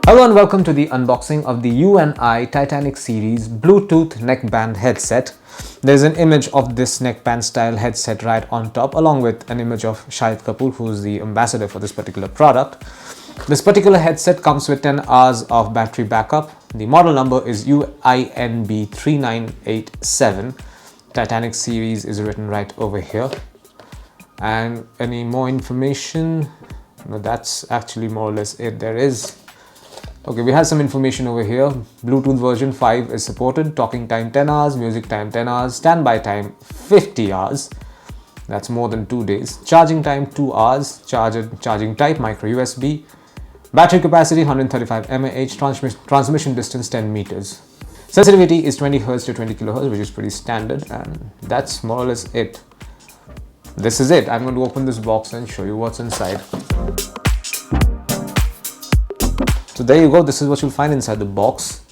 Hello and welcome to the unboxing of the UNI Titanic series Bluetooth neckband headset. There's an image of this neckband style headset right on top, along with an image of Shahid Kapoor, who's the ambassador for this particular product. This particular headset comes with 10 hours of battery backup. The model number is UINB3987. Titanic series is written right over here. And any more information? No, that's actually more or less it. Okay, we have some information over here. Bluetooth version 5 is supported. Talking time 10 hours, music time 10 hours, standby time 50 hours. That's more than 2 days. Charging time 2 hours. Charging type micro USB. Battery capacity 135 mAh. Transmission distance 10 meters. Sensitivity is 20 Hz to 20 kHz, which is pretty standard, and that's more or less it. This is it. I'm going to open this box and show you what's inside. So there you go. This is what you'll find inside the box.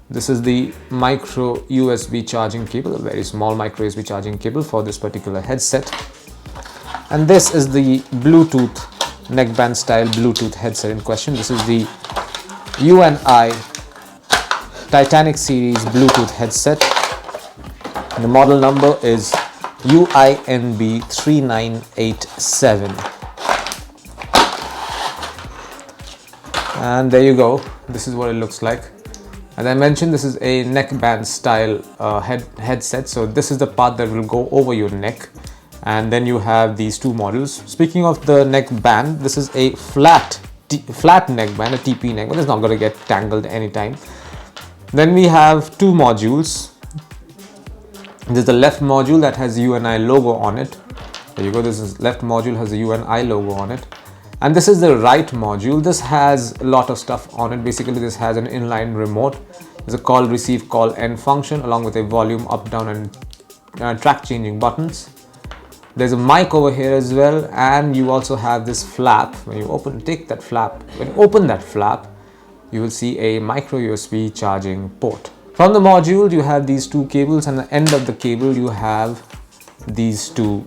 This is the micro USB charging cable, a very small micro USB charging cable for this particular headset. And this is the Bluetooth neckband style Bluetooth headset in question. This is the UNI Titanic series Bluetooth headset. The model number is UINB3987. And there you go. This is what it looks like. As I mentioned, this is a neckband style headset. So this is the part that will go over your neck. And then you have these two models. Speaking of the neckband, this is a flat neckband, a TP neckband. It's not going to get tangled anytime. Then we have two modules. This is the left module that has the UNI logo on it. There you go. This is left module has the UNI logo on it. And this is the right module. This has a lot of stuff on it. Basically, this has an inline remote. There's a call, receive, call, end function, along with a volume up, down, and track changing buttons. There's a mic over here as well, and you also have this flap. When you open that flap, you will see a micro USB charging port. From the module, you have these two cables, and at the end of the cable, you have these two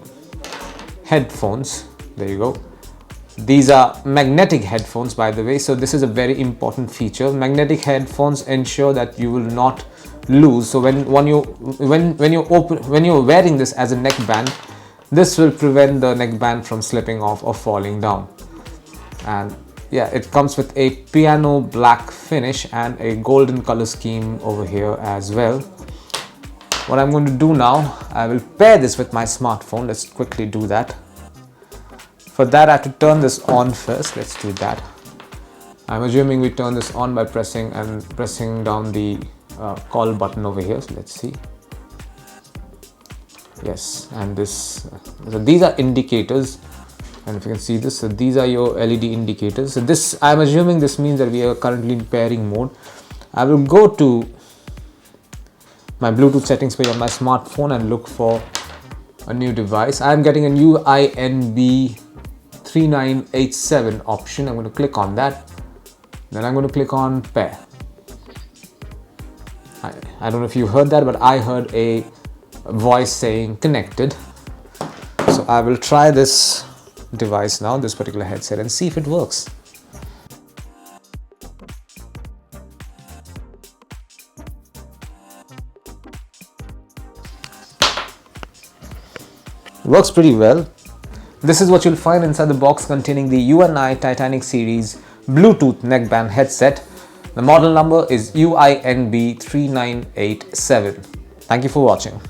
headphones. There you go. These are magnetic headphones, by the way, so this is a very important feature. Magnetic headphones ensure that you will not lose. So when you're wearing this as a neckband, this will prevent the neckband from slipping off or falling down. And yeah, it comes with a piano black finish and a golden color scheme over here as well. What I'm going to do now, I will pair this with my smartphone. Let's quickly do that. For that, I have to turn this on first. Let's do that. I'm assuming we turn this on by pressing down the call button over here. So let's see. Yes, and this. So these are indicators, and if you can see this, so these are your LED indicators. So this, I'm assuming this means that we are currently in pairing mode. I will go to my Bluetooth settings page on my smartphone and look for a new device. I'm getting a new UINB3987 option. I'm going to click on that. Then I'm going to click on pair. I don't know if you heard that, but I heard a voice saying connected. So I will try this device now, this particular headset, and see if it works. Works pretty well. This is what you'll find inside the box containing the UNI Titanic series Bluetooth neckband headset. The model number is UINB3987. Thank you for watching.